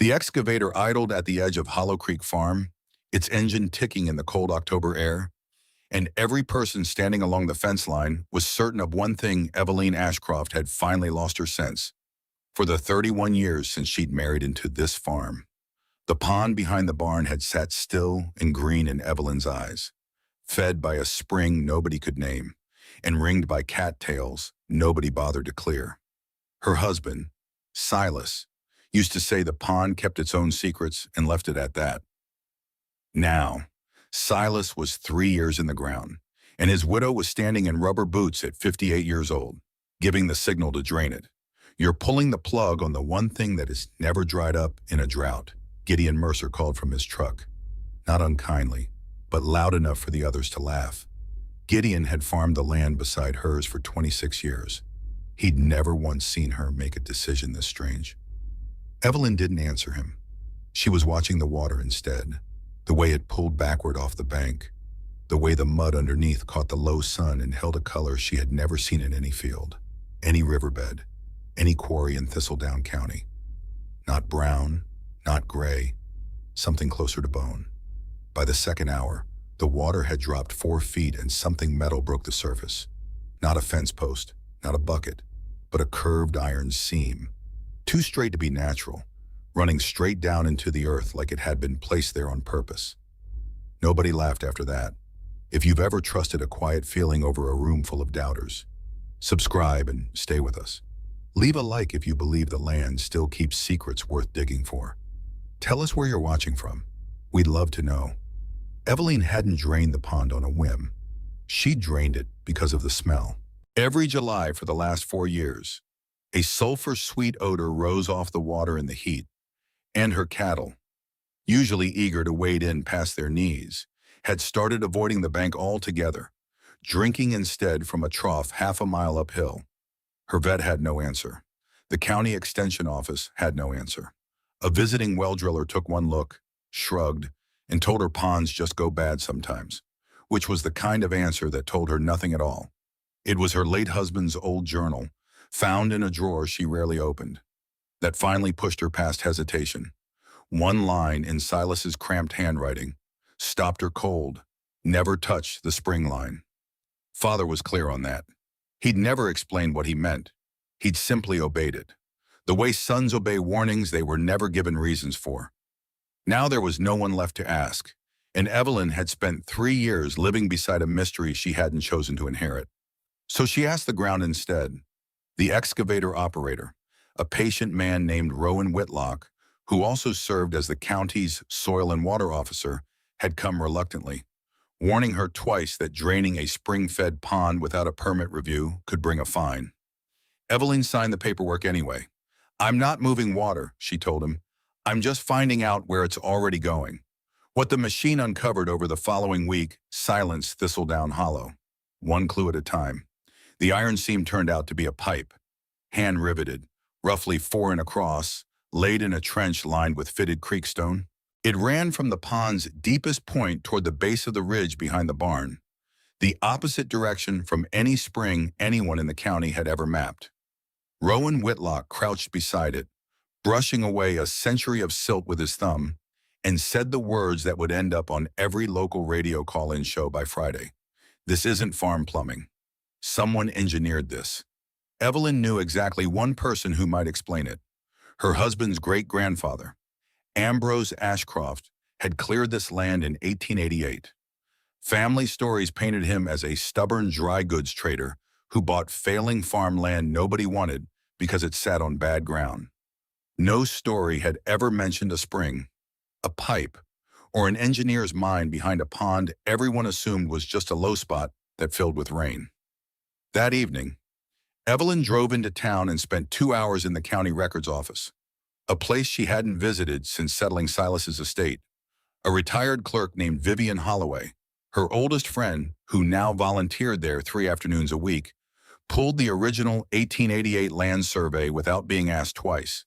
The excavator idled at the edge of Hollow Creek Farm, its engine ticking in the cold October air, and every person standing along the fence line was certain of one thing: Eveline Ashcroft had finally lost her sense. For the 31 years since she'd married into this farm, the pond behind the barn had sat still and green in Eveline's eyes, fed by a spring nobody could name, and ringed by cattails nobody bothered to clear. Her husband, Silas, used to say the pond kept its own secrets and left it at that. Now, Silas was 3 years in the ground, and his widow was standing in rubber boots at 58 years old, giving the signal to drain it. "You're pulling the plug on the one thing that has never dried up in a drought," Gideon Mercer called from his truck. Not unkindly, but loud enough for the others to laugh. Gideon had farmed the land beside hers for 26 years. He'd never once seen her make a decision this strange. Eveline didn't answer him. She was watching the water instead, the way it pulled backward off the bank, the way the mud underneath caught the low sun and held a color she had never seen in any field, any riverbed, any quarry in Thistledown County. Not brown, not gray, something closer to bone. By the second hour, the water had dropped 4 feet and something metal broke the surface. Not a fence post, not a bucket, but a curved iron seam, too straight to be natural, running straight down into the earth like it had been placed there on purpose. Nobody laughed after that. If you've ever trusted a quiet feeling over a room full of doubters, subscribe and stay with us. Leave a like if you believe the land still keeps secrets worth digging for. Tell us where you're watching from. We'd love to know. Eveline hadn't drained the pond on a whim. She drained it because of the smell. Every July for the last 4 years, a sulfur-sweet odor rose off the water in the heat, and her cattle, usually eager to wade in past their knees, had started avoiding the bank altogether, drinking instead from a trough half a mile uphill. Her vet had no answer. The county extension office had no answer. A visiting well driller took one look, shrugged, and told her ponds just go bad sometimes, which was the kind of answer that told her nothing at all. It was her late husband's old journal, found in a drawer she rarely opened, that finally pushed her past hesitation. One line in Silas's cramped handwriting stopped her cold: "Never touch the spring line." Father was clear on that. He'd never explained what he meant. He'd simply obeyed it. The way sons obey warnings they were never given reasons for. Now there was no one left to ask, and Eveline had spent 3 years living beside a mystery she hadn't chosen to inherit. So she asked the ground instead. The excavator operator, a patient man named Rowan Whitlock, who also served as the county's soil and water officer, had come reluctantly, warning her twice that draining a spring-fed pond without a permit review could bring a fine. Eveline signed the paperwork anyway. "I'm not moving water," she told him. "I'm just finding out where it's already going." What the machine uncovered over the following week silenced Thistledown Hollow, one clue at a time. The iron seam turned out to be a pipe, hand-riveted, roughly 4 and across, laid in a trench lined with fitted creekstone. It ran from the pond's deepest point toward the base of the ridge behind the barn, the opposite direction from any spring anyone in the county had ever mapped. Rowan Whitlock crouched beside it, brushing away a century of silt with his thumb, and said the words that would end up on every local radio call-in show by Friday. "This isn't farm plumbing. Someone engineered this." Eveline knew exactly one person who might explain it. Her husband's great-grandfather, Ambrose Ashcroft, had cleared this land in 1888. Family stories painted him as a stubborn dry goods trader who bought failing farmland nobody wanted because it sat on bad ground. No story had ever mentioned a spring, a pipe, or an engineer's mind behind a pond everyone assumed was just a low spot that filled with rain. That evening, Eveline drove into town and spent 2 hours in the county records office, a place she hadn't visited since settling Silas's estate. A retired clerk named Vivian Holloway, her oldest friend, who now volunteered there 3 afternoons a week, pulled the original 1888 land survey without being asked twice.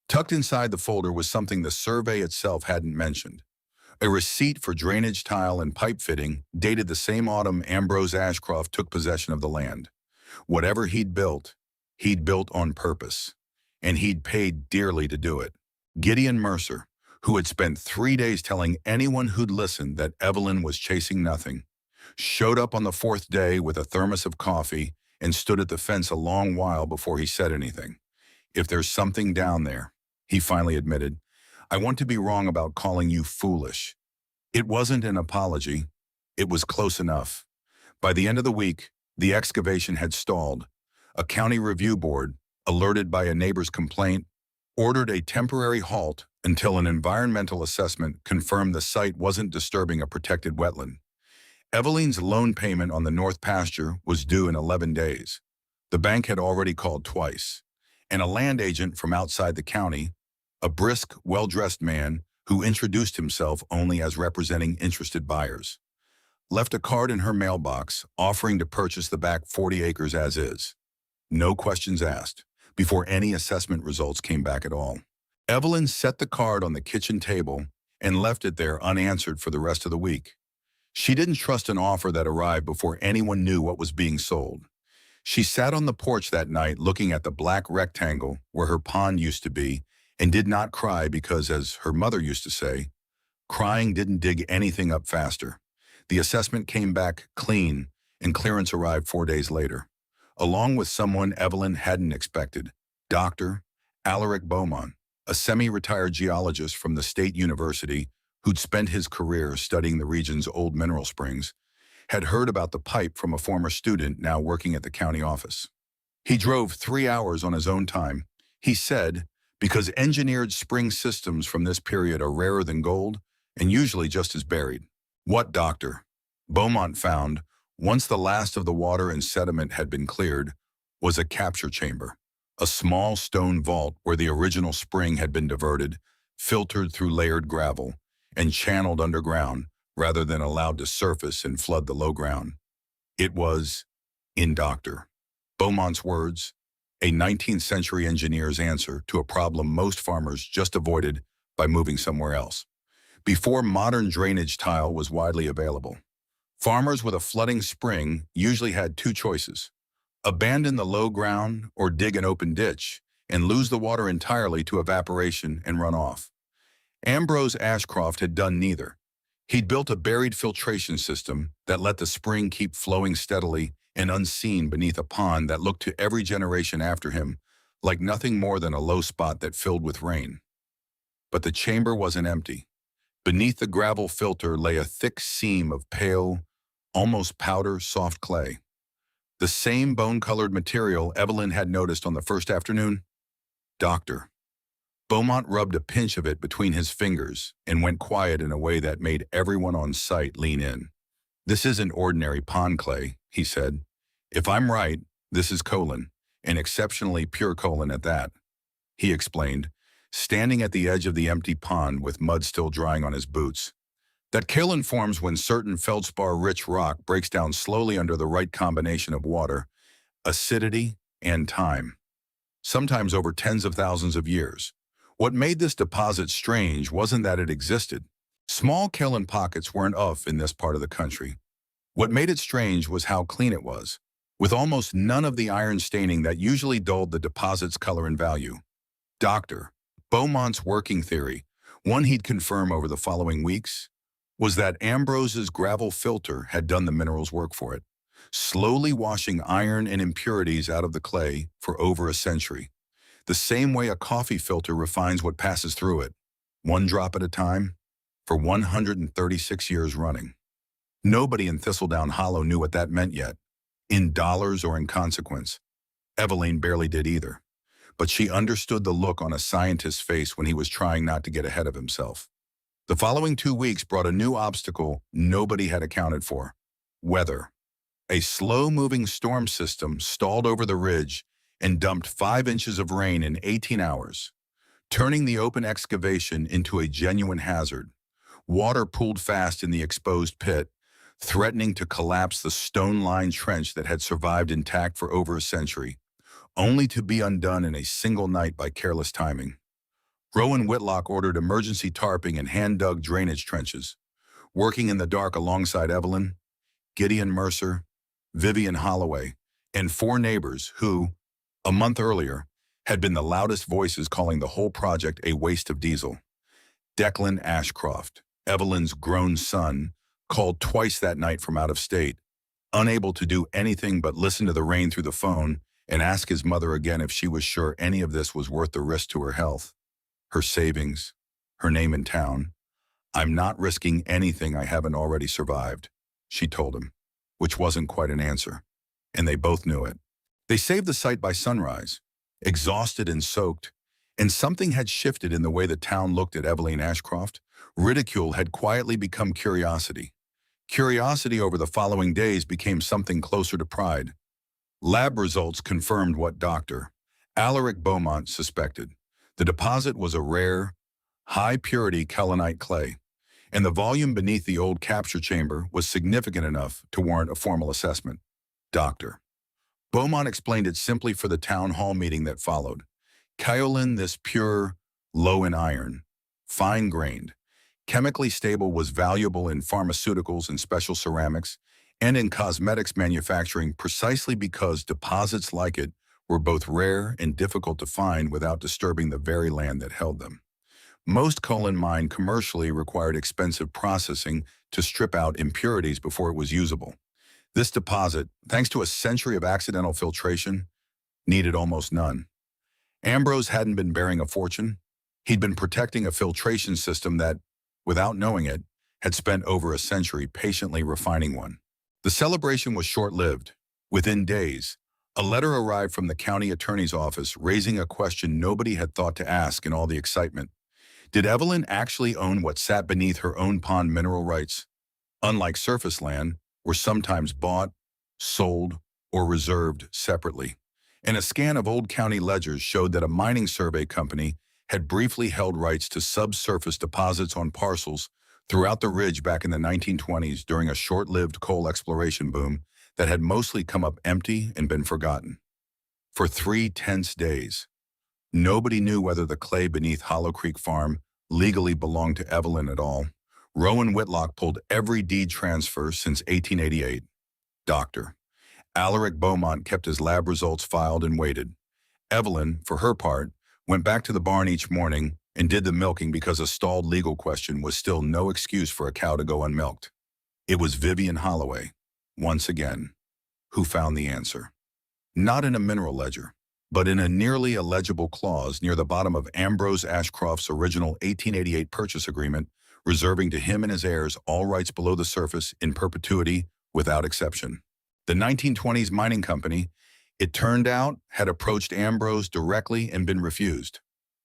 Tucked inside the folder was something the survey itself hadn't mentioned: a receipt for drainage tile and pipe fitting dated the same autumn Ambrose Ashcroft took possession of the land. Whatever he'd built on purpose, and he'd paid dearly to do it. Gideon Mercer, who had spent 3 days telling anyone who'd listen that Evelyn was chasing nothing, showed up on the fourth day with a thermos of coffee and stood at the fence a long while before he said anything. "If there's something down there," he finally admitted, "I want to be wrong about calling you foolish." It wasn't an apology. It was close enough. By the end of the week, the excavation had stalled. A county review board, alerted by a neighbor's complaint, ordered a temporary halt until an environmental assessment confirmed the site wasn't disturbing a protected wetland. Evelyn's loan payment on the North Pasture was due in 11 days. The bank had already called twice, and a land agent from outside the county, a brisk, well-dressed man who introduced himself only as representing interested buyers, left a card in her mailbox offering to purchase the back 40 acres as is. No questions asked, before any assessment results came back at all. Evelyn set the card on the kitchen table and left it there unanswered for the rest of the week. She didn't trust an offer that arrived before anyone knew what was being sold. She sat on the porch that night looking at the black rectangle where her pond used to be and did not cry because, as her mother used to say, crying didn't dig anything up faster. The assessment came back clean, and clearance arrived 4 days later, along with someone Evelyn hadn't expected, Dr. Alaric Beaumont, a semi-retired geologist from the State University who'd spent his career studying the region's old mineral springs, had heard about the pipe from a former student now working at the county office. He drove 3 hours on his own time. He said, because engineered spring systems from this period are rarer than gold and usually just as buried. What, doctor? Beaumont found, once the last of the water and sediment had been cleared, was a capture chamber, a small stone vault where the original spring had been diverted, filtered through layered gravel, and channeled underground rather than allowed to surface and flood the low ground. It was, in Dr. Beaumont's words, a 19th century engineer's answer to a problem most farmers just avoided by moving somewhere else. Before modern drainage tile was widely available, farmers with a flooding spring usually had two choices: abandon the low ground or dig an open ditch and lose the water entirely to evaporation and run off. Ambrose Ashcroft had done neither. He'd built a buried filtration system that let the spring keep flowing steadily and unseen beneath a pond that looked to every generation after him like nothing more than a low spot that filled with rain. But the chamber wasn't empty. Beneath the gravel filter lay a thick seam of pale, almost powder-soft clay. The same bone-colored material Evelyn had noticed on the first afternoon. Doctor. Beaumont rubbed a pinch of it between his fingers and went quiet in a way that made everyone on site lean in. "This isn't ordinary pond clay," he said. "If I'm right, this is colon, and exceptionally pure colon at that," he explained, standing at the edge of the empty pond with mud still drying on his boots. "That kaolin forms when certain feldspar-rich rock breaks down slowly under the right combination of water, acidity, and time, sometimes over tens of thousands of years. What made this deposit strange wasn't that it existed. Small kaolin pockets weren't off in this part of the country. What made it strange was how clean it was, with almost none of the iron staining that usually dulled the deposit's color and value." Dr. Beaumont's working theory, one he'd confirm over the following weeks, was that Ambrose's gravel filter had done the mineral's work for it, slowly washing iron and impurities out of the clay for over a century, the same way a coffee filter refines what passes through it, one drop at a time, for 136 years running. Nobody in Thistledown Hollow knew what that meant yet, in dollars or in consequence. Evelyn barely did either, but she understood the look on a scientist's face when he was trying not to get ahead of himself. The following 2 weeks brought a new obstacle nobody had accounted for: weather. A slow-moving storm system stalled over the ridge and dumped 5 inches of rain in 18 hours, turning the open excavation into a genuine hazard. Water pooled fast in the exposed pit, threatening to collapse the stone-lined trench that had survived intact for over a century, only to be undone in a single night by careless timing. Rowan Whitlock ordered emergency tarping and hand-dug drainage trenches. Working in the dark alongside Evelyn, Gideon Mercer, Vivian Holloway, and 4 neighbors who, a month earlier, had been the loudest voices calling the whole project a waste of diesel. Declan Ashcroft, Evelyn's grown son, called twice that night from out of state, unable to do anything but listen to the rain through the phone and ask his mother again if she was sure any of this was worth the risk to her health, her savings, her name in town. "I'm not risking anything I haven't already survived," she told him, which wasn't quite an answer, and they both knew it. They saved the site by sunrise, exhausted and soaked, and something had shifted in the way the town looked at Evelyn Ashcroft. Ridicule had quietly become curiosity. Curiosity over the following days became something closer to pride. Lab results confirmed what Dr. Alaric Beaumont suspected. The deposit was a rare, high-purity kaolinite clay, and the volume beneath the old capture chamber was significant enough to warrant a formal assessment. Dr. Beaumont explained it simply for the town hall meeting that followed. Kaolin, this pure, low in iron, fine-grained, chemically stable, was valuable in pharmaceuticals and special ceramics and in cosmetics manufacturing precisely because deposits like it were both rare and difficult to find without disturbing the very land that held them. Most kaolin mined commercially required expensive processing to strip out impurities before it was usable. This deposit, thanks to a century of accidental filtration, needed almost none. Ambrose hadn't been bearing a fortune. He'd been protecting a filtration system that, without knowing it, had spent over a century patiently refining one. The celebration was short-lived. Within days, a letter arrived from the county attorney's office raising a question nobody had thought to ask in all the excitement. Did Evelyn actually own what sat beneath her own pond mineral rights? Unlike surface land, were sometimes bought, sold, or reserved separately. And a scan of old county ledgers showed that a mining survey company had briefly held rights to subsurface deposits on parcels throughout the ridge back in the 1920s during a short-lived coal exploration boom that had mostly come up empty and been forgotten. For 3 tense days, nobody knew whether the clay beneath Hollow Creek Farm legally belonged to Evelyn at all. Rowan Whitlock pulled every deed transfer since 1888. Dr. Alaric Beaumont kept his lab results filed and waited. Evelyn, for her part, went back to the barn each morning and did the milking because a stalled legal question was still no excuse for a cow to go unmilked. It was Vivian Holloway, once again, who found the answer. Not in a mineral ledger, but in a nearly illegible clause near the bottom of Ambrose Ashcroft's original 1888 purchase agreement, reserving to him and his heirs all rights below the surface in perpetuity without exception. The 1920s mining company, it turned out, had approached Ambrose directly and been refused.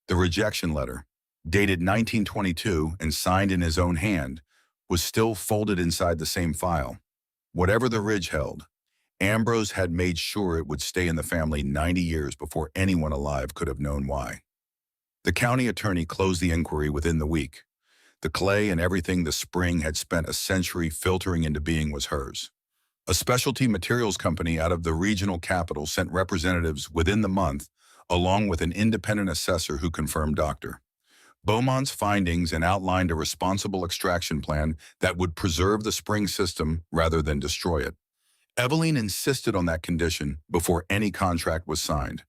The rejection letter, dated 1922 and signed in his own hand, was still folded inside the same file. Whatever the ridge held, Ambrose had made sure it would stay in the family 90 years before anyone alive could have known why. The county attorney closed the inquiry within the week. The clay and everything the spring had spent a century filtering into being was hers. A specialty materials company out of the regional capital sent representatives within the month, along with an independent assessor who confirmed Dr. Beaumont's findings and outlined a responsible extraction plan that would preserve the spring system rather than destroy it. Evelyn insisted on that condition before any contract was signed.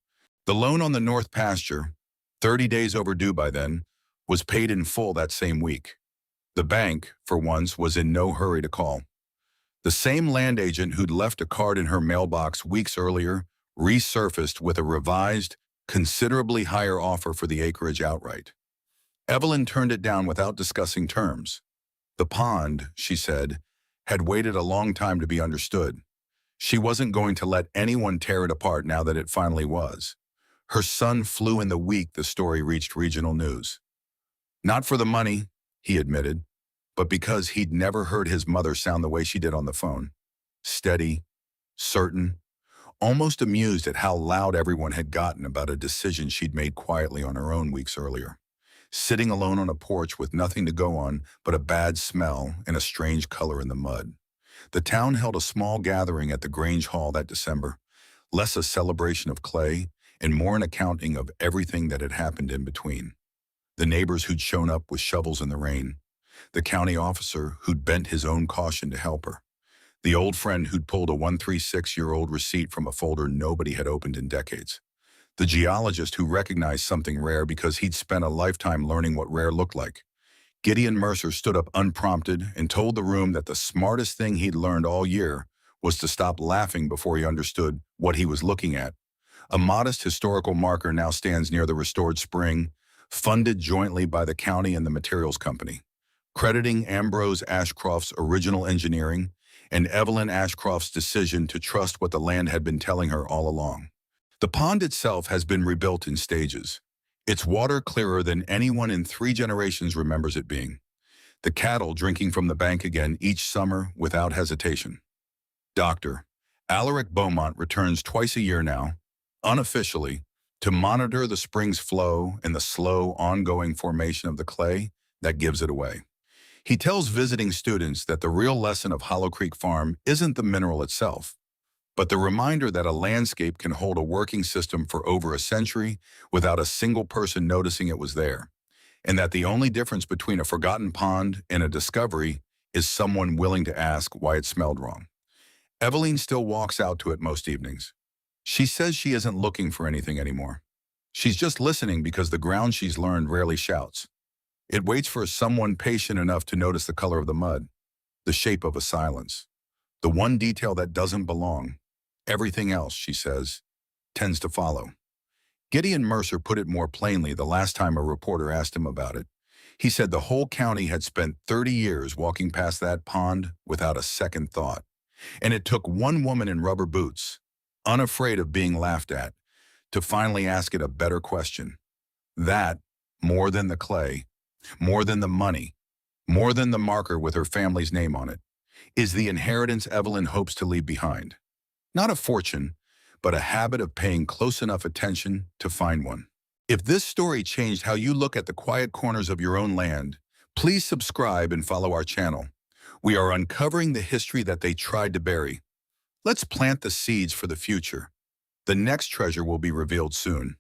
The loan on the North Pasture, 30 days overdue by then, was paid in full that same week. The bank, for once, was in no hurry to call. The same land agent who'd left a card in her mailbox weeks earlier resurfaced with a revised, considerably higher offer for the acreage outright. Evelyn turned it down without discussing terms. The pond, she said, had waited a long time to be understood. She wasn't going to let anyone tear it apart now that it finally was. Her son flew in the week the story reached regional news. Not for the money, he admitted, but because he'd never heard his mother sound the way she did on the phone. Steady, certain, almost amused at how loud everyone had gotten about a decision she'd made quietly on her own weeks earlier. Sitting alone on a porch with nothing to go on but a bad smell and a strange color in the mud. The town held a small gathering at the Grange Hall that December, less a celebration of clay and more an accounting of everything that had happened in between. The neighbors who'd shown up with shovels in the rain, the county officer who'd bent his own caution to help her, the old friend who'd pulled a 136-year-old receipt from a folder nobody had opened in decades, the geologist who recognized something rare because he'd spent a lifetime learning what rare looked like. Gideon Mercer stood up unprompted and told the room that the smartest thing he'd learned all year was to stop laughing before he understood what he was looking at. A modest historical marker now stands near the restored spring, funded jointly by the county and the materials company, crediting Ambrose Ashcroft's original engineering and Evelyn Ashcroft's decision to trust what the land had been telling her all along. The pond itself has been rebuilt in stages. Its water clearer than anyone in 3 generations remembers it being. The cattle drinking from the bank again each summer without hesitation. Dr. Alaric Beaumont returns twice a year now, unofficially, to monitor the spring's flow and the slow, ongoing formation of the clay that gives it away. He tells visiting students that the real lesson of Hollow Creek Farm isn't the mineral itself, but the reminder that a landscape can hold a working system for over a century without a single person noticing it was there, and that the only difference between a forgotten pond and a discovery is someone willing to ask why it smelled wrong. Evelyn still walks out to it most evenings. She says she isn't looking for anything anymore. She's just listening because the ground she's learned rarely shouts. It waits for someone patient enough to notice the color of the mud, the shape of a silence, the one detail that doesn't belong. Everything else, she says, tends to follow. Gideon Mercer put it more plainly the last time a reporter asked him about it. He said the whole county had spent 30 years walking past that pond without a second thought. And it took one woman in rubber boots, unafraid of being laughed at, to finally ask it a better question. That, more than the clay, more than the money, more than the marker with her family's name on it, is the inheritance Evelyn hopes to leave behind. Not a fortune, but a habit of paying close enough attention to find one. If this story changed how you look at the quiet corners of your own land, please subscribe and follow our channel. We are uncovering the history that they tried to bury. Let's plant the seeds for the future. The next treasure will be revealed soon.